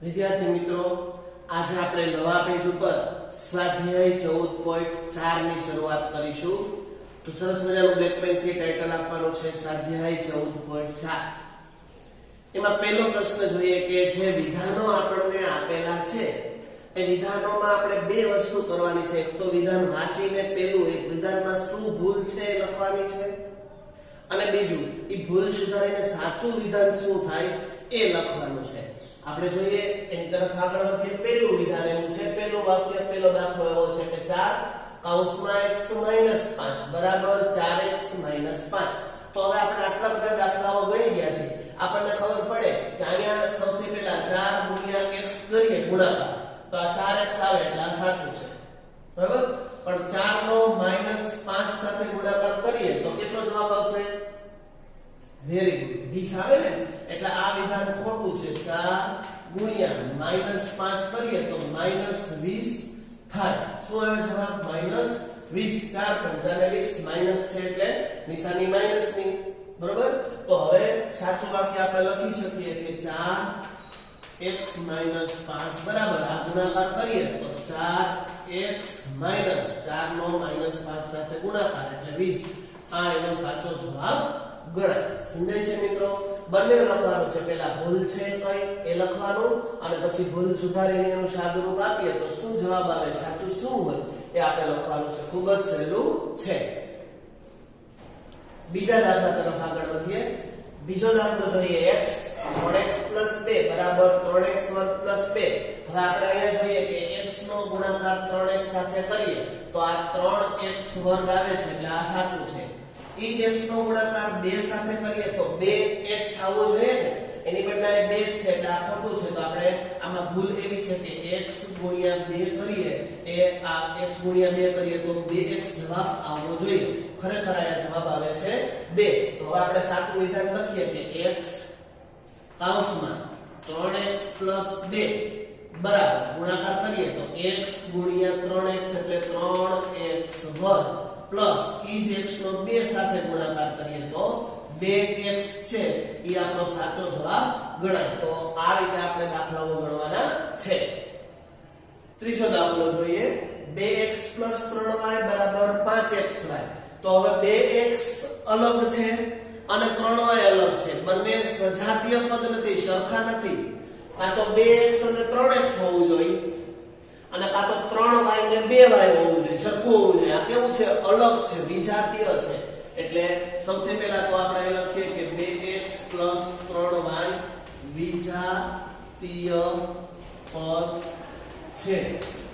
વિદ્યાર્થી મિત્રો, આજે આપણે નવા પેજ ઉપર સ્વાધ્યાય 14.4 ની શરૂઆત કરીશું. તો સરસ મજાનું બ્લેક પેન થી ટાઇટલ આપવાનું છે સ્વાધ્યાય 14.4. એમાં પહેલો પ્રશ્ન જોઈએ કે જે વિધાનો આપણને આપેલા છે એ વિધાનોમાં આપણે બે વસ્તુ કરવાની છે. એક તો વિધાન વાંચીને પેલું એક વિધાનમાં શું ભૂલ છે એ લખવાની છે, અને બીજું એ ભૂલ સુધારીને સાચું વિધાન શું થાય એ લખવાનું છે. આપણે જોઈએ એની તરફ આગળ વધીએ. પહેલું વિધાન એવું છે, પહેલું વાક્ય, પહેલો દાખલો એવો છે કે 4 કૌંસમાં x - 5 બરાબર 4x - 5. તો હવે આપણે આટલા બધા દાખલાઓ ગણી ગયા છે, આપણને ખબર પડે કે અહીંયા સૌથી પહેલા 4 ગુણ્યા x કરીએ ગુણાકાર, તો આ 4x આવે એટલે આ સાચું છે, બરાબર. પણ 4 નો -5 સાથે ગુણાકાર કરીએ તો કેટલો જવાબ આવશે? વેરી ગુડ, 20 આવે ને. એટલે આ વિધાન ખોટું છે. 4 ગુણ્યા -5 કરીએ તો -20 થાય. શું આવે જવાબ? -20. 4 × 20 માઈનસ છે એટલે નિશાની માઈનસ ની, બરોબર. તો હવે સાચું વાક્ય આપણે લખી શકીએ કે 4x - 5 બરાબર આ ગુણાકાર કરીએ તો 4x - 4 નો -5 સાથે ગુણાકાર એટલે 20. આ એનો સાચો જવાબ ગણાય. સમજાય છે મિત્રો? બંને લખવાનું છે. પહેલા ભૂલ છે કઈ એ લખવાનું, અને પછી ભૂલ સુધારીને એનું સાદુરૂપ આપીએ તો શું જવાબ આવે, સાચું શું હોય એ આપણે લખવાનું છે. ખૂબ જ સહેલું છે. બીજા દાખલા તરફ આગળ વધીએ. બીજો દાખલો જોઈએ. x 3x + 2 બરાબર 3x² + 2. હવે આપણે અહીંયા જોઈએ કે x નો ગુણાકાર 3x સાથે કરીએ તો આ 3x² આવે છે એટલે આ સાચું છે. ઈ જ x નો ગુણાકાર 2 સાથે કરીએ તો 2x આવવો જોઈએ ને, એની બદલે 2 છે એટલે આ ખોટું છે. તો આપણે આમાં ભૂલ એવી છે કે x * 2 કરીએ એ આ x * 2 કરીએ તો 2x જવાબ આવવો જોઈએ. ખરેખર આ જવાબ આવે છે 2. તો હવે આપણે સાચું વિધાન લખીએ કે x કૌંસમાં 3x + 2 બરાબર ગુણાકાર કરીએ તો x * 3x એટલે 3x² પ્લસ ઈ જ x નો 2 સાથે ગુણાકાર કરીએ તો 2x છે એ આપણો સાચો જવાબ ગણાય. તો આ રીતે આપણે દાખલાઓ ગણવાના છે. ત્રીજો દાખલો જોઈએ. 2x + 3y બરાબર 5xy. તો હવે 2x અલગ છે અને 3y અલગ છે. બંને સજાતીય પદ નથી, સરખા નથી. કાં તો 2x અને 3x હોવું જોઈએ, અને કાં તો 3y ને 2y હોવું જોઈએ, સરખું હોવું જોઈએ. આ કેવું છે? અલગ છે, વિજાતીય છે. એટલે સૌથી પહેલા તો આપણે લખીએ કે 2x + 3y વિજાતીય પદ છે.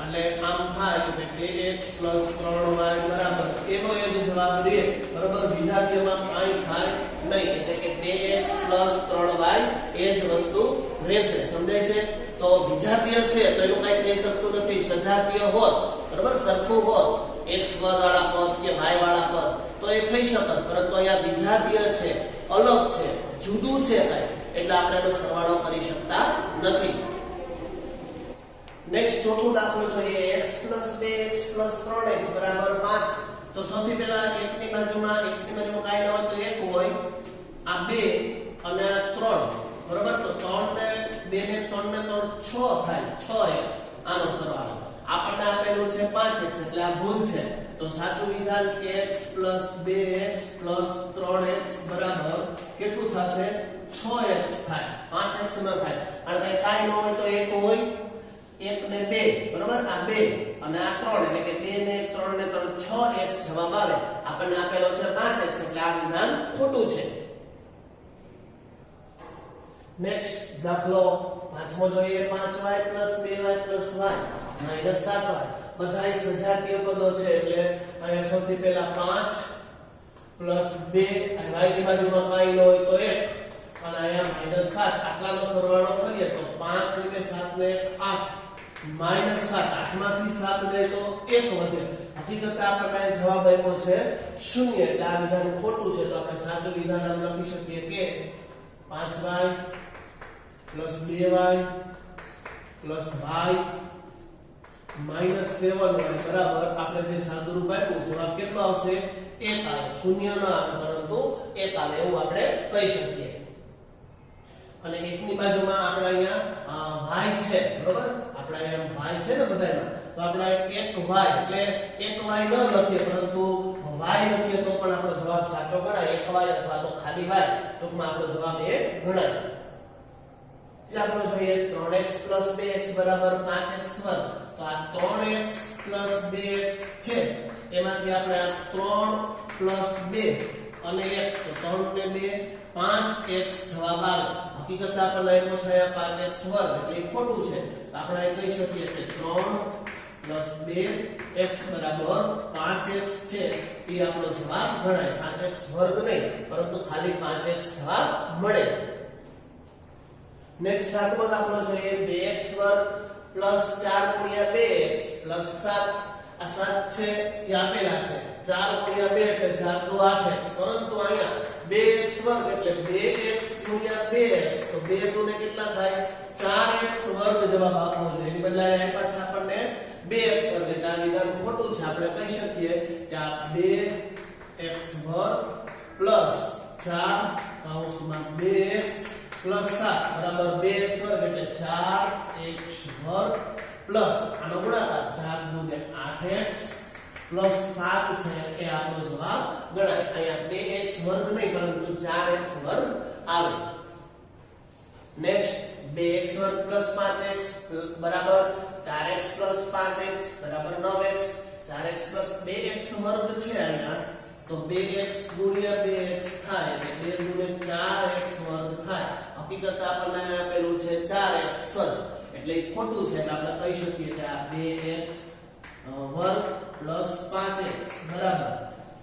એટલે આમ થાય કે 2x + 3y બરાબર એનો એ જ જવાબ રહે, બરાબર. વિજાતીયમાં કાંઈ થાય નહીં, એટલે કે 2x + 3y એ જ વસ્તુ રહેશે. સમજાય છે? તો વિજાતીય છે તો એનું કઈ થઈ શકતું નથી. સજાતીય હોત, બરાબર, સરખું હોત, x વાળા પદ કે y વાળા પદ તો એ થઈ શકત, પરંતુ અહીંયા વિજાતીય છે, અલગ છે, જુદું છે કઈ, એટલે આપણે એનો સરવાળો કરી શકતા નથી. નેક્સ્ટ ચોથો દાખલો જોઈએ. x + 2x + 3x બરાબર 5. તો સૌથી પહેલા 1 ની બાજુમાં x ની બાજુમાં કાઈ ન હોય તો 1 હોય, આ 2 અને આ 3, બરાબર. તો 3 ને 2 ને 3 ને 3 6 થાય, 6x આનો સરવાળો. આપણને આપેલું છે 5x એટલે આ ભૂલ છે. તો સાચું વિધાન x + 2x + 3x બરાબર કેટલું થશે? 6x થાય, 5x ન થાય. અને કાઈ ન હોય તો 1 હોય, 1 ને 2 બરાબર, આ 2 અને આ 3 એટલે કે 2 ને 3 ને 3 6x જવાબ આવે. આપણને આપેલો છે 5x એટલે આ વિધાન ખોટું છે. નેક્સ્ટ દાખલો પાંચમો જોઈએ. 5y + 2y + y - 7y. બધાય સજાતીય પદો છે એટલે અહીંયા સૌથી પહેલા 5 + 2 અને y ની બાજુમાં કાઈ ન હોય તો 1 અને અહીંયા -7. આટલાનો સરવાળો કરીએ તો 5 ને 7 ને 8 -7. 8 માંથી 7 જાય તો 1 વધે. હકીકતે આપણને જવાબ આપ્યો છે 0 એટલે આ વિધાન ખોટું છે. તો આપણે સાચું વિધાન આમ લખી શકીએ કે 5y + 2y + y -7y બરાબર આપણે જે સાદુરૂપ આપ્યું જવાબ કેટલો આવશે? 1 આવે. 0 ન આવે પરંતુ 1 આવે એવું આપણે કહી શકીએ. અને એકની બાજુમાં આપણે અહીંયા y છે, બરોબર? આપણે અહીંયા y છે ને બધાયમાં, તો આપણે એક y એટલે એક y ન લખીએ પરંતુ y લખીએ તો પણ આપણો જવાબ સાચો ગણાય. એક y અથવા તો ખાલી y, ટૂંકમાં આપણો જવાબ એ ગણાય. જે આપણે જોઈએ 3x 2x 5x2, તો આ 3x 2x છે, એમાંથી આપણે આ 3 2 અને x, તો 3 ને 2 5x જવાબ આવે. હકીકત આપણને આપ્યો છે 5x2 એટલે એ ખોટું છે, તો આપણે અહીં કહી શકીએ કે 3 2x 5x છે, એ આપણો જવાબ ગણાય. 5x2 નહીં પરંતુ ખાલી 5x જવાબ મળે. નેક્સ્ટ સાતમો દાખલો જોઈએ 2x2 4 2x 7. આ 7 છે એ આપેલા છે, 4 2 એટલે 4 2 8x, પરંતુ અહીંયા 2x2 એટલે 2x 2x, તો 2 દુ ને કેટલા થાય 4x2 જવાબ આપવો જોઈએ. એની બદલે આપ્યા છે આપણને 2x2, એટલે આ વિધાન ખોટું છે. આપણે કહી શકીએ કે આ 2x2 4 કૌંસમાં 2x 7 બરાબર 2x2 એટલે 4x2 પ્લસ આનો ગુણાકાર 4 દુ ને 8x પ્લસ 7 છે, એ આપણો જવાબ ગણાય. અહીંયા 2x2 નહીં પરંતુ 4x2 આવે. નેક્સ્ટ 2x2 5x બરાબર 4x 5x બરાબર 9x. 4x 2x2 છે અહીંયા, તો 2x ગુણ્યા 2x થાય એટલે 2 ગુણ્યા 4x2 થાય. હકીકત આપણને આપેલું છે 4x જ, એટલે એ ખોટું છે. એટલે આપણે કહી શકીએ કે આ 2x વર્ગ 5x બરાબર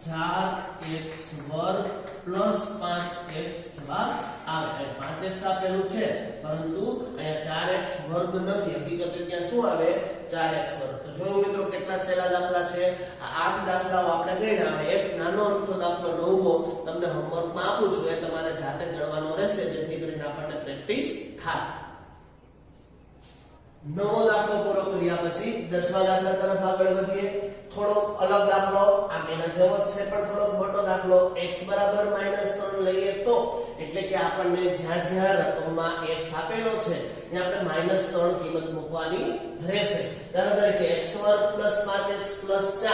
4x2 5x જવાબ આવે. 5x આપેલું છે પરંતુ અહીંયા 4x વર્ગ નથી, હકીકતે ત્યાં શું આવે 4x વર્ગ. તો જોયું મિત્રો કેટલા સહેલા દાખલા છે. આ 8 દાખલાઓ આપણે ગણ્યા. હવે એક નાનો અમથો દાખલો 9મો તમને હોમવર્કમાં આપું છું, એ તમારે જાતે ગણવાનો રહેશે જેથી કરીને આપણને પ્રેક્ટિસ થાય. 9મો દાખલો પૂરો કર્યા પછી 10મા દાખલા તરફ આગળ વધીએ. થોડો અલગ દાખલો, આમ એના જેવો જ છે પણ થોડો મોટો દાખલો. x બરાબર -3 લઈએ તો એટલે કે આપણને જ્યાં જ્યાં રકમમાં x આપેલો છે ત્યાં આપણે -3 કિંમત મૂકવાની રહેશે. દાખલા તરીકે x2 5x 4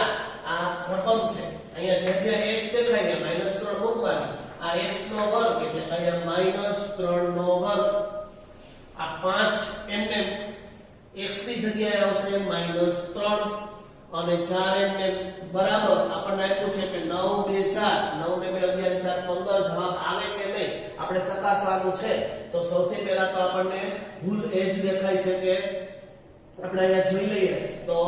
આ રકમ છે, અહીંયા જ્યાં જ્યાં x દેખાય ત્યાં -3 મૂકવાની. આ x નો વર્ગ એટલે અહીંયા -3 નો વર્ગ. આ 5 એમને x ની જગ્યાએ આવશે -3 અને 4 એમને બરાબર આપણને આપ્યું છે કે 9 2 4 9 ને 2 11 4 15 જવાબ આવે કે નહીં આપણે ચકાસવાનું છે. તો સૌથી પહેલા તો આપણને ભૂલ એ જ દેખાય છે કે આપણે અહીંયા જોઈ લઈએ તો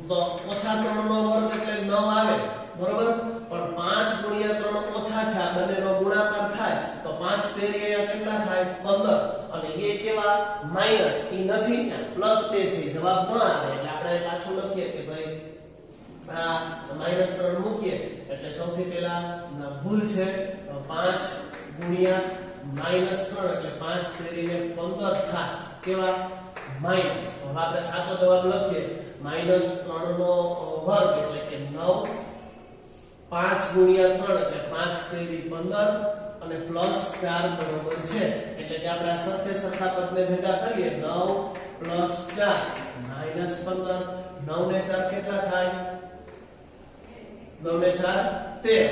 -3 નો વર્ગ એટલે 9 આવે, બરોબર? પણ 5 ગુણ્યા 3 ઓછા છે, આ બંનેનો ગુણાકાર થાય તો 5 તેરી અહીંયા કેટલા થાય 15, અને એ કેવા માઈનસ, એ નથી પ્લસ 2 છે, જવાબ ન આવે. એટલે આપણે પાછું લખીએ કે ભાઈ આ -3 મૂકીએ એટલે સૌથી પહેલા ભૂલ છે 5 ગુણ્યા -3 એટલે 5 તેરીને 15 થાય કેવા માઈનસ. હવે આપણે સાચો જવાબ લખીએ -3 નો વર્ગ એટલે કે 9, 5 ગુણ્યા 3 એટલે 5 તેરી 15 અને પ્લસ 4 બરોબર છે. એટલે કે આપણે આ સરખે સરખા પદને ભેગા કરીએ 9 પ્લસ 4 -15. 9 ને 4 કેટલા થાય 9 ને 4 13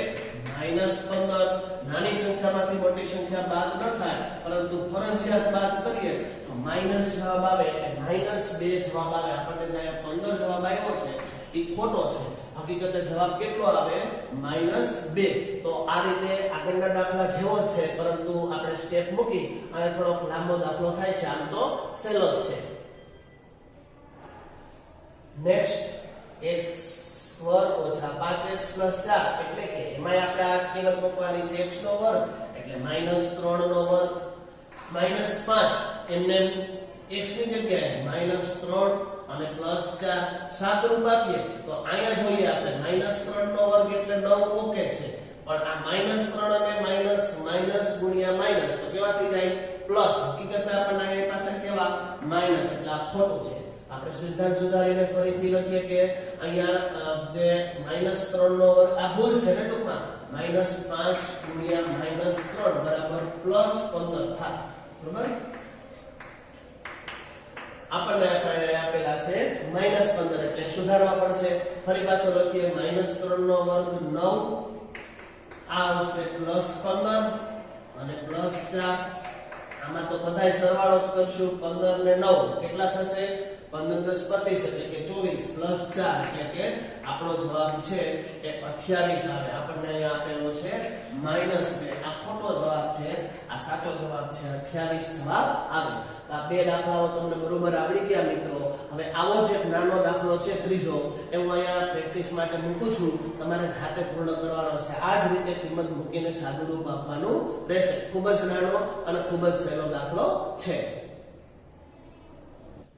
-15. નાની સંખ્યામાંથી મોટી સંખ્યા બાદ ન થાય પરંતુ ફરજિયાત બાદ કરીએ તો માઈનસ જવાબ આવે એટલે -2 જવાબ આવે. આપણને જે 15 જવાબ આવ્યો છે એ ખોટો છે, હકીકતે જવાબ કેટલો આવે -2. તો આ રીતે આગળના દાખલા જેવો જ છે પરંતુ આપણે સ્ટેપ મૂકી અને થોડોક લાંબો દાખલો થાય છે, આમ તો સહેલો જ છે. નેક્સ્ટ x વર્ગ ઓછા 5x 4 એટલે કે એમાં આપણે આ કિંમત મૂકવાની છે x નો વર્ગ એટલે -3 નો વર્ગ -5 એમને x ની જગ્યાએ -3 અને +4 સાદુરૂપ આપીએ તો અહીંયા જોઈએ આપણે -3 નો વર્ગ એટલે 9 ઓકે છે, પણ આ -3 અને માઈનસ ગુણ્યા માઈનસ તો કેવા થઈ જાય પ્લસ. હકીકતે આપણને અહીં પાછળ કેવા માઈનસ એટલે આ ખોટું છે. આપણે સિદ્ધાંત સુધારીને ફરીથી લખીએ કે અહીંયા જે -3 નો વર્ગ આ ભૂલ છે ને ટૂંકમાં -5 ગુણ્યા -3 બરાબર +15 થાય. બરાબર આપણને આપેલા છે -15 એટલે સુધારવા પડશે ફરી પાછો લખીએ -3 નો વર્ગ 9 આ આવશે +15 અને +4 આમાં તો બધાય સરવાળો જ કરશું 15 ને 9 કેટલા થશે 15 + 25 એટલે કે 24 + 4 એટલે કે આપણો જવાબ છે એ 28 આવે આપણને અહીંયા આપેલો છે -2 આ ખોટો જવાબ છે આ સાચો જવાબ છે 28 જવાબ આવે આ બે દાખલાઓ તમને બરોબર આવડી ગયા મિત્રો હવે આવો જ એક નાનો દાખલો છે ત્રીજો એ હું અહીંયા પ્રેક્ટિસ માટે મૂકું છું તમારે જાતે પૂર્ણ કરવાનો છે આ જ રીતે કિંમત મૂકીને સાદુરૂપ આપવાનું રહેશે ખૂબ જ નાનો અને ખૂબ જ સહેલો દાખલો છે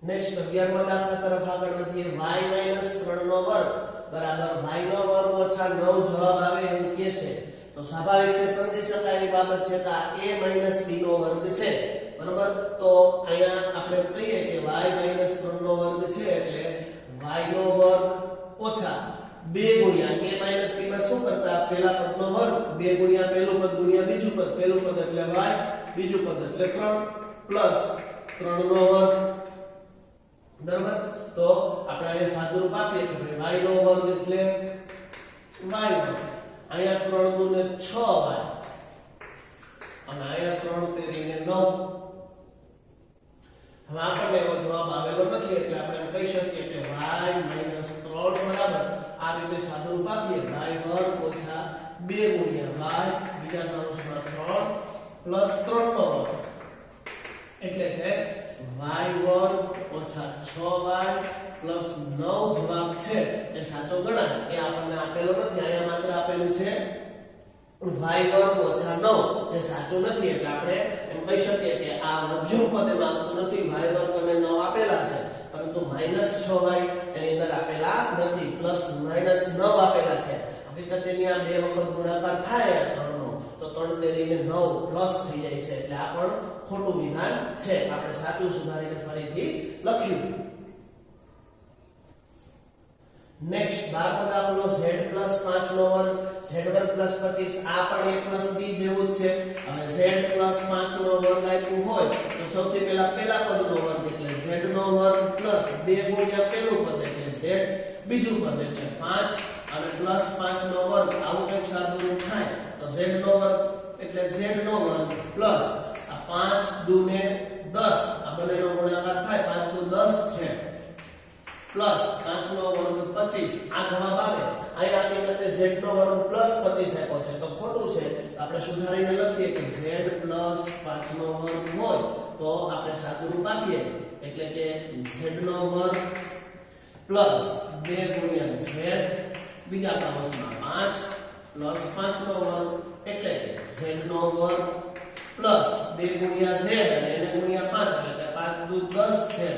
નેક્સ્ટ 11મા દાખલા તરફ આગળ વધીએ y - 3 નો વર્ગ બરાબર y નો વર્ગ ઓછા 9 જવાબ આવે એવું કહે છે તો સ્વાભાવિક છે સમજી શકાય એવી બાબત છે કે આ a - b નો વર્ગ છે બરાબર તો અહીંયા આપણે કહીએ કે y - 3 નો વર્ગ છે એટલે y નો વર્ગ ઓછા 2 ગુણ્યા a - b માં શું કરતા પહેલા પદનો વર્ગ 2 ગુણ્યા પહેલું પદ ગુણ્યા બીજું પદ પહેલું પદ એટલે y બીજું પદ એટલે 3 પ્લસ 3 નો વર્ગ બરાબર તો આપણે અહીંયા સાદુરૂપ આપીએ કે ભાઈ y નો વર્ગ એટલે y વર્ગ અહીંયા 3 ગુણે 6y અને અહીંયા 3 તેરીને 9 હવે આપણને એવો જવાબ આવેલો નથી એટલે આપણે કહી શકીએ કે y - 3 બરાબર આ રીતે સાદુરૂપ આપીએ y વર્ગ ઓછા 2 ગુણ્યા y બીજા કૌંસમાં 3 પ્લસ 3 નો વર્ગ એટલે કે y વર્ગ ઓછા 6y પ્લસ 9 જવાબ છે એ સાચો ગણાય એ આપણને આપેલો નથી અહીંયા માત્ર આપેલું છે y વર્ગ ઓછા 9 જે સાચું નથી એટલે આપણે એમ કહી શકીએ કે આ મધ્યમ પદ એમાં આવતું નથી y વર્ગ અને 9 આપેલા છે પરંતુ -6y એની અંદર આપેલા નથી પ્લસ -9 આપેલા છે હકીકતે ની આ બે વખત ગુણાકાર થાય 3 નો તો 3 તેરીને 9 પ્લસ થઈ જાય છે એટલે આ પણ ખોટું વિધાન છે આપણે સાચું સુધારીને ફરીથી લખ્યું નેક્સ્ટ 12મો દાખલો z + 5 નો વર્ગ z વર્ગ + 25 આ પણ a + b જેવું જ છે હવે z + 5 નો વર્ગ આપ્યું હોય તો સૌથી પહેલા પદનો વર્ગ એટલે z નો વર્ગ પ્લસ 2 ગુણ્યા પહેલું પદ એટલે z બીજું પદ એટલે 5 અને +5 નો વર્ગ આવું કંઈક સાદુરૂપ થાય તો z નો વર્ગ એટલે z નો વર્ગ પ્લસ આ 5 દુને 10 આ બંનેનો ગુણાકાર થાય 5 દુ 10 છે પ્લસ 5 નો વર્ગ 25 આ જવાબ આવે અહીંયા આપણી z નો વર્ગ પ્લસ 25 આપ્યો છે તો ખોટું છે આપણે સુધારીને લખીએ કે z પ્લસ 5 નો વર્ગ હોય તો આપણે સાદુરૂપ આપીએ એટલે કે z નો વર્ગ પ્લસ 2 ગુણ્યા z બીજા કૌંસમાં 5 પ્લસ 5 નો વર્ગ એટલે કે z નો વર્ગ પ્લસ 2 ગુણ્યા z અને એને ગુણ્યા 5 એટલે કે 5 દુ 10 છે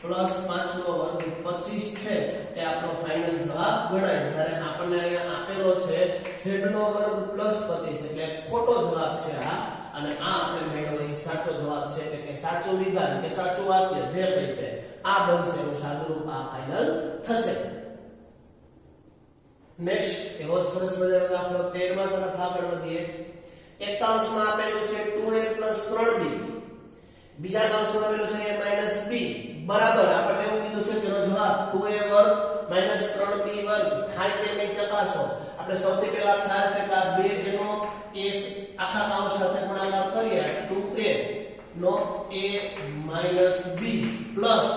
પ્લસ 5 નો વર્ગ 25 છે એ આપણો ફાઇનલ જવાબ ગણાય જ્યારે આપણને અહીંયા આપેલો છે z નો વર્ગ પ્લસ 25 એટલે ખોટો જવાબ છે આ અને આ આપણે મેળવેલો સાચો જવાબ છે એટલે કે સાચું વિધાન કે સાચું વાક્ય જે કહીએ આ બનશે એનું સાદુરૂપ આ ફાઇનલ થશે નેક્સ્ટ એવો સરસ મજાનો દાખલો 13મા તરફ આગળ વધીએ એક કૌંસમાં આપેલું છે 2a + 3b બીજા કૌંસમાં આપેલું છે a - b બરાબર આપણે એવું કીધું છે કે એનો જવાબ 2a વર્ગ - 3b વર્ગ થાય કે નહીં ચકાસો આપણે સૌથી પહેલા ખ્યાલ છે કે આ બે એનો a આખા કૌંસ સાથે ગુણાકાર કરીએ 2a નો a - b પ્લસ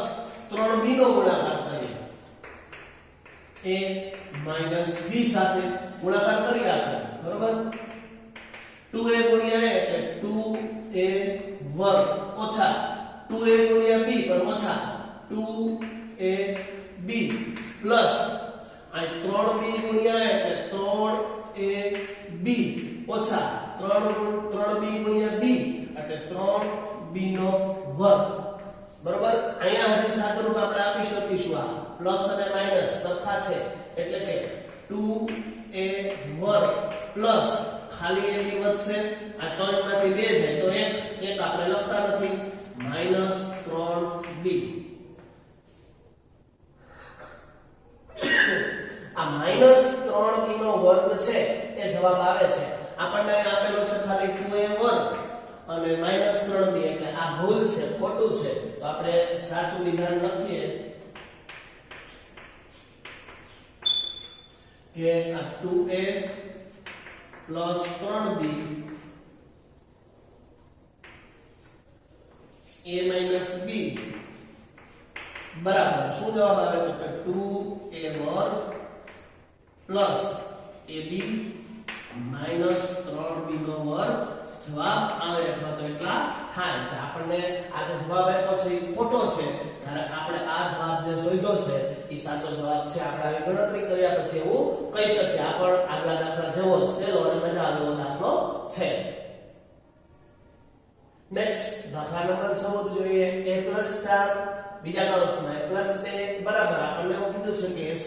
3b નો ગુણાકાર કરીએ a - b સાથે ગુણાકાર કરીએ આપણે બરોબર 2a ગુણ્યા a એટલે 2a વર્ગ ઓછા 2a ગુણ્યા b પર ઓછા 2ab પ્લસ આ 3b ગુણ્યા a એટલે 3ab ઓછા 3b ગુણ્યા b એટલે 3b નો વર્ગ બરોબર અહીંયા હજી સાદુરૂપ આપણે આપી શકીશું આ પ્લસ અને માઈનસ સરખા છે એટલે કે 2a વર્ગ પ્લસ ખાલી a b વધશે આ 3 માંથી 2 જાય તો 1 આપણે લખતા નથી -3b આ -3b નો વર્ગ છે એ જવાબ આવે છે આપણને આપેલો છે ખાલી 2a વર્ગ અને -3b એટલે આ ભૂલ છે, ખોટું છે, તો આપણે સાચું વિધાન લખીએ કે આ 2a + 3b a - b બરાબર શું જવાબ આવે તો કે 2a વર્ગ પ્લસ ab માઈનસ 3b નો વર્ગ જવાબ આવે અથવા તો એટલા થાય કે આપણને આ જે જવાબ આપ્યો છે એ ખોટો છે ત્યારે આપણે આ જવાબ જે શોધ્યો છે એ સાચો જવાબ છે. આપણે આવી ગણતરી કર્યા પછી એવું કહી શકીએ આ પણ આગલા દાખલા જેવો સહેલો અને મજા આવે એવો દાખલો છે. નેક્સ્ટ દાખલા નંબર 14 જોઈએ. a + 4 બીજા કૌંસમાં a + 2 બરાબર આપણને એવું કીધું છે કે a² +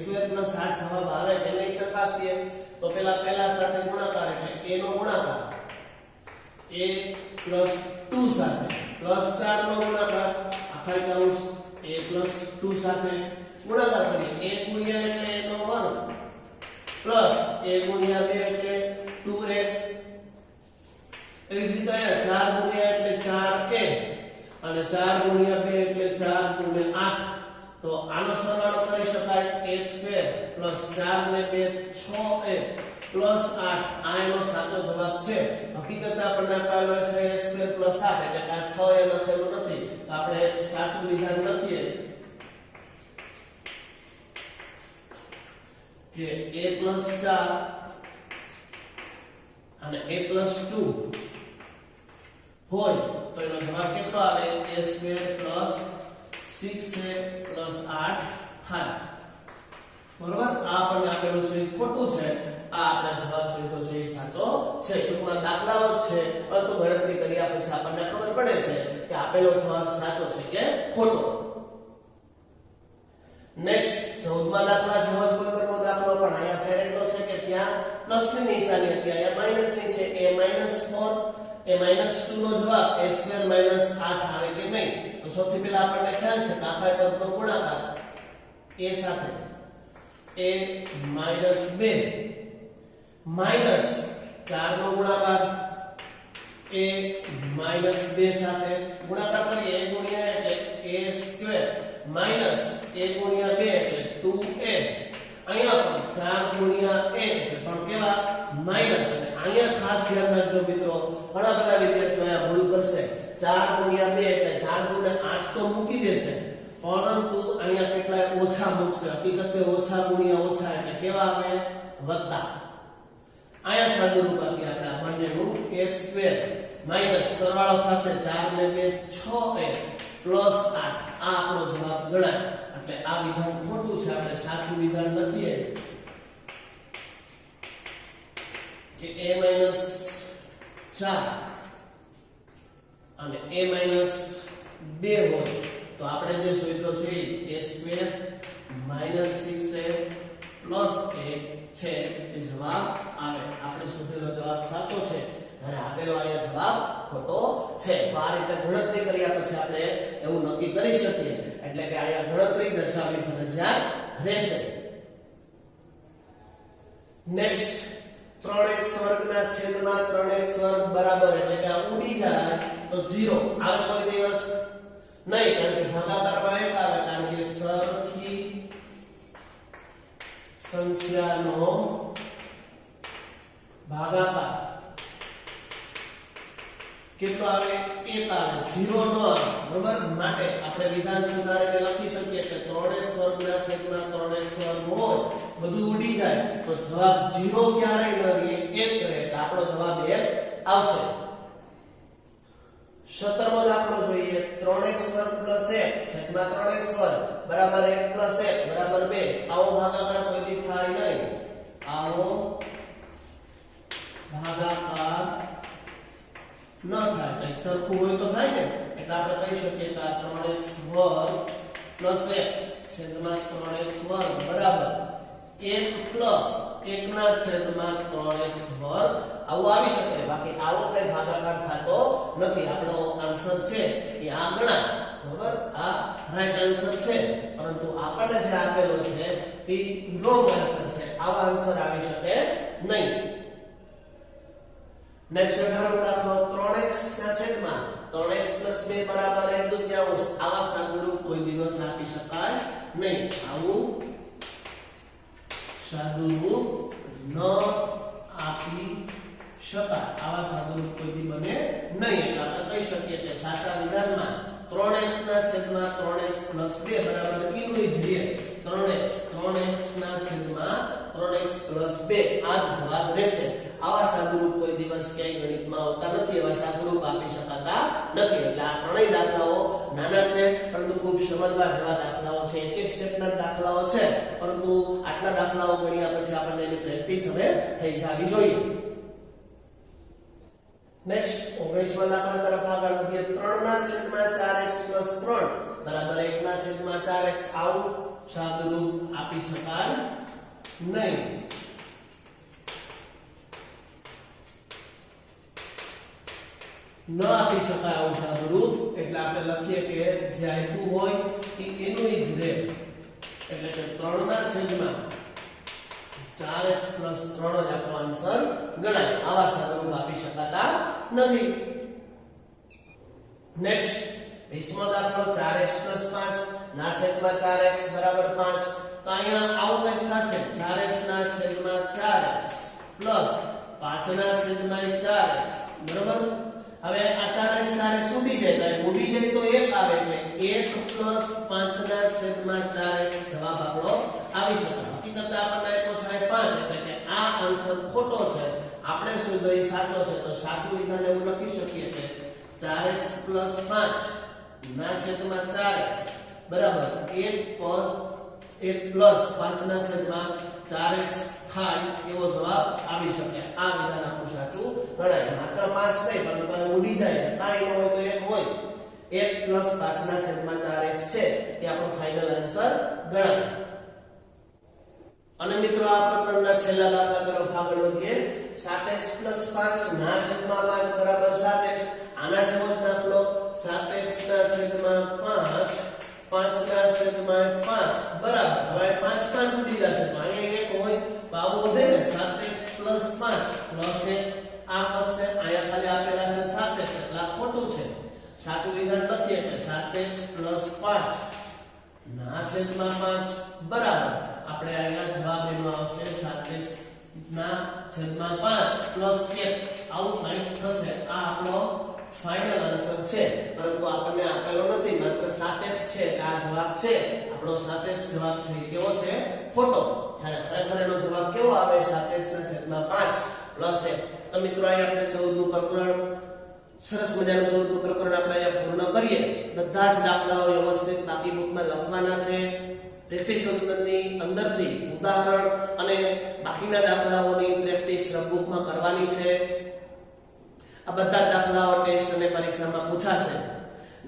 8 જવાબ આવે કે નહીં ચકાસીએ તો પહેલા સાથે ગુણાકાર એટલે a નો ગુણાકાર a + 2 સાથે +4 નો ગુણાકાર આખા કૌંસ a + 2 સાથે ગુણાકાર કરીએ a ગુણ્યા એટલે a નો વર્ગ પ્લસ a ગુણ્યા 2 એટલે 2a એવી જ રીતે 4 ગુણ્યા એટલે 4a અને 4 ગુણ્યા 2 એટલે 4 ગુણ્યા 8 તો આનો સરવાળો કરી શકાય a² + 4 ને 2 6a + 8 આ એનો સાચો જવાબ છે. હકીકત આપણને આપેલો છે a² + 8 એટલે કે આ 6a લખેલું નથી તો આપણે સાચું વિધાન લખીએ કે a + 4 અને a + 2 હોય તો એનો જવાબ કેટલો આવે a² + 6a + 8 થાય. બરોબર આ આપણને આપેલું છે ખોટું છે આ આપણે જવાબ શોધ્યો છે એ સાચો છે. ટૂંકમાં દાખલાઓ જ છે પરંતુ ગણતરી કર્યા પછી આપણને ખબર પડે છે કે આપેલો જવાબ સાચો છે કે ખોટો. નેક્સ્ટ 14મા દાખલા છે. 15મો દાખલો પણ અહીંયા ફેર એટલો છે કે ત્યાં પ્લસની નિશાની હતી અહીંયા માઈનસની છે. a - 4 a - 2 નો જવાબ a² - 8 આવે કે નહીં તો સૌથી પહેલા આપણને ખ્યાલ છે કે આખા પદનો ગુણાકાર a સાથે a - 2 માઈનસ 4 નો ગુણાકાર a - 2 સાથે ગુણાકાર કરીએ a ગુણ્યા એટલે a² માઈનસ a ગુણ્યા 2 એટલે 2a અહીંયા પણ 4 ગુણ્યા a એટલે પણ કેવા માઈનસ. અને અહીંયા ખાસ ધ્યાન રાખજો મિત્રો ઘણા બધા વિદ્યાર્થીઓ અહીંયા ભૂલ કરશે 4 ગુણ્યા 2 એટલે 4 ગુણ્યા 8 તો મૂકી દેશે પરંતુ અહીંયા કેટલાય ઓછા મૂકશે. હકીકતે ઓછા ગુણ્યા ઓછા એટલે કેવા આવે વત્તા. અહીંયા સાદુરૂપ આપીએ આપણે આ બંનેનું a² માઈનસ સરવાળો થશે 4 ને 2 6a + 8 આ આપણો જવાબ ગણાય. એટલે આ વિધાન ખોટું છે આપણે સાચું વિધાન લખીએ કે a - 4 અને a - 2 હોય તો આપણે જે શોધ્યો છે a² - 6a + 1 છે એ જવાબ આવે. આપણે શોધેલો જવાબ સાચો છે અને આપેલો અહીંયા જવાબ ખોટો છે. તો આ રીતે ગણતરી કર્યા પછી આપણે એવું નક્કી કરી શકીએ એટલે કે અહીંયા ગણતરી દર્શાવવી ફરજિયાત રહેશે. નેક્સ્ટ 3x² ના છેદમાં 3x² બરાબર એટલે કે આ ઉડી જાય તો 0 આવે કોઈ દિવસ નહીં કારણ કે ભાગાકારમાં એક આવે કારણ કે સરખી સંખ્યાનો ભાગાકાર કેટલો આવે 1 આવે 0 નો આવે. બરોબર માટે આપણે વિધાન સુધારીને લખી શકીએ કે 3x² ના છેદમાં 3x² હોય બધું ઉડી જાય તો જવાબ 0 ક્યારેય ન રહે 1 રહે એટલે આપણો જવાબ 1 આવશે. 17મો દાખલો જોઈએ. 3x² + 1 છેદમાં 3x² બરાબર 1 + 1 બરાબર 2 આવો ભાગાકાર કોઈ દી થાય નહીં. આવો ભાગાકાર ન થાય કંઈક સરખું હોય તો થાય ને એટલે આપણે કહી શકીએ કે આ 3x² + x છેદમાં 3x² બરાબર 1 + 1 ના છેદમાં 3x² આવું આવી શકે. બાકી આવો કઈ ભાગાકાર થતો નથી. આપણો આન્સર છે એ આ ગણાય. બરાબર આ રાઈટ આન્સર છે પરંતુ આપણને જે આપેલો છે એ રોંગ આન્સર છે. આવો આન્સર આવી શકે નહીં. નેક્સ્ટ 18મો દાખલો 3x ના છેદમાં 3x + 2 બરાબર 1/2 આવા સાદુરૂપ કોઈ દિવસ આપી શકાય નહીં. આવું સાદુરૂપ ન આપી શકાય. આવા સાદુરૂપ કોઈ દી બને નહીં. એટલે આપણે કહી શકીએ કે સાચા વિધાનમાં 3x ના છેદમાં 3x + 2 બરાબર કીધું જ રે 3x ના છેદમાં 3x + 2 આ જ જવાબ રહેશે. આવા સાદુરૂપ કોઈ દિવસ ક્યાંય ગણિતમાં આવતા નથી. એવા સાદુરૂપ આપી શકાતા નથી. એટલે આ ત્રણેય દાખલાઓ નાના છે પરંતુ ખૂબ સમજવા જેવા દાખલાઓ છે. એક એક સ્ટેપના દાખલાઓ છે પરંતુ આટલા દાખલાઓ ગણ્યા પછી આપણને એની પ્રેક્ટિસ હવે થઈ જવી જોઈએ. નેક્સ્ટ 19મા દાખલા તરફ આગળ વધીએ. 3/4x + 3 બરાબર 1/4x આવું સાદુરૂપ આપી શકાય નહીં. ન આપી શકાય આવું સાદુરૂપ. એટલે આપણે લખીએ કે જે આપ્યું હોય એ એનું જ રહે. એટલે કે 3/4x + 3 જ આપણો આન્સર ગણાય. આવા સાદુરૂપ આપી શકાતા નથી. નેક્સ્ટ 20મો દાખલો 4x + 5 ના છેદમાં 4x બરાબર 5. તો અહીંયા આવું કંઈક થશે 4x ના છેદમાં 4x પ્લસ 5 ના છેદમાં 4x બરાબર. હવે આ 4x 4x ઉડી જાય તો ઉડી જાય તો 1 આવે એટલે 1 + 5 ના છેદમાં 4x જવાબ આપણો આવી શકે. હકીકતે આપણને આપ્યો છે 5 એટલે કે આ આન્સર ખોટો છે. આપણે શોધો એ સાચો છે. તો સાચું વિધાન એવું લખી શકીએ કે 4x + 5 ના છેદમાં 4x બરાબર 1 + 5 ના છેદમાં 4x થાય એવો જવાબ આવી શકે. આ વિધાન આપણું સાચું ગણાય. માત્ર 5 નહીં પરંતુ ઉડી જાય કાંઈ ન હોય તો 1 હોય. 1 + 5 ના છેદમાં 4x છે એ આપણો ફાઇનલ આન્સર ગણાય. અને મિત્રો આ પ્રકરણના છેલ્લા દાખલા તરફ આગળ વધીએ. 7x + 5 ના છેદમાં 5 બરાબર 7x. આના જેવો જ દાખલો 7x ના છેદમાં 5 5 ના છેદમાં 5 બરાબર. હવે 5 5 ઉડી જશે તો અહીંયા 1 હોય તો આવું વધે ને 7x + 5 + 1 આ વધશે. અહીંયા ખાલી આપેલા છે 7x એટલે આ ખોટું છે. સાચું વિધાન લખીએ કે 7x + 5 ના છેદમાં 5 બરાબર આપણે અહીંયા જવાબ એનો આવશે 7x ના છેદમાં 5 + 1 આવું કંઈક થશે. આ આપણો ફાઇનલ આન્સર છે પરંતુ આપણને આપેલો નથી. માત્ર 7x છે કે આ જવાબ છે આપણો 7x જવાબ છે એ કેવો છે ખોટો. જ્યારે ખરેખર એનો જવાબ કેવો આવે 7x ના છેદમાં 5 + 1. તો મિત્રો અહીં આપણે 14મું પ્રકરણ સરસ મજાનું 14મું પ્રકરણ આપણે અહીંયા પૂર્ણ કરીએ. બધા જ દાખલાઓ વ્યવસ્થિત બાકી બુકમાં લખવાના છે. પ્રેક્ટિસ અંદરથી ઉદાહરણ અને બાકીના દાખલાઓની પ્રેક્ટિસ બુકમાં કરવાની છે. આ બધા દાખલાઓ ટેસ્ટ અને પરીક્ષામાં પૂછાશે.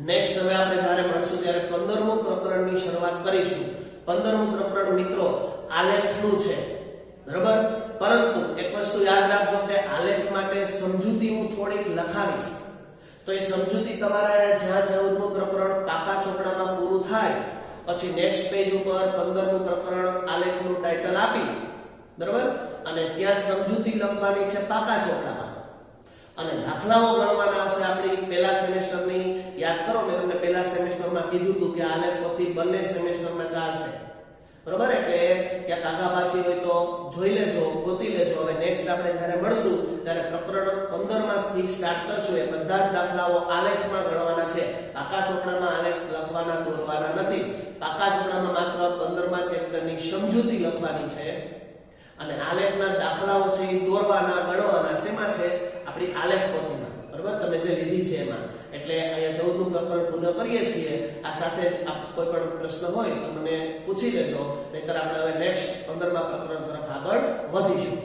નેક્સ્ટ હવે આપણે જ્યારે મળશું ત્યારે 15મું પ્રકરણની શરૂઆત કરીશું. 15મું પ્રકરણ મિત્રો આલેખનું છે બરાબર. પરંતુ એક વસ્તુ યાદ રાખજો કે આલેખ માટે સમજૂતી હું થોડીક લખાવીશ. તો એ સમજૂતી તમારા જ્યાં 14મું પ્રકરણ પાકા ચોપડામાં પૂરું થાય પછી નેક્સ્ટ પેજ ઉપર 15મું પ્રકરણ આલેખનું ટાઇટલ આપી બરાબર અને ત્યાં સમજૂતી લખવાની છે પાકા ચોપડામાં. અને દાખલાઓ ગણવાના આવશે આપણી પહેલા સેમેસ્ટરની. યાદ કરો મેં તમને પહેલા સેમેસ્ટરમાં કીધું હતું કે આલેખ પોથી બંને સેમેસ્ટરમાં ચાલશે બરાબર. એટલે ક્યાંક આગા પાછી હોય તો જોઈ લેજો, ગોતી લેજો. હવે નેક્સ્ટ આપણે જ્યારે મળશું ત્યારે પ્રકરણ 15 થી સ્ટાર્ટ કરશું. એ બધા જ દાખલાઓ આલેખમાં ગણવાના છે. પાકા ચોપડામાં આલેખ લખવાના દોરવાના નથી. પાકા ચોપડામાં માત્ર 15મા ચેપ્ટરની સમજૂતી લખવાની છે અને આલેખના દાખલાઓ છે એ દોરવાના ગણવાના. શેમાં છે આપણી આલેખ પોથીમાં બરાબર તમે જે લીધી છે એમાં. એટલે અહીંયા 14મું પ્રકરણ પૂર્ણ કરીએ છીએ. આ સાથે જ કોઈ પણ પ્રશ્ન હોય તો મને પૂછી લેજો. નહીતર આપણે હવે નેક્સ્ટ 15મા પ્રકરણ તરફ આગળ વધીશું.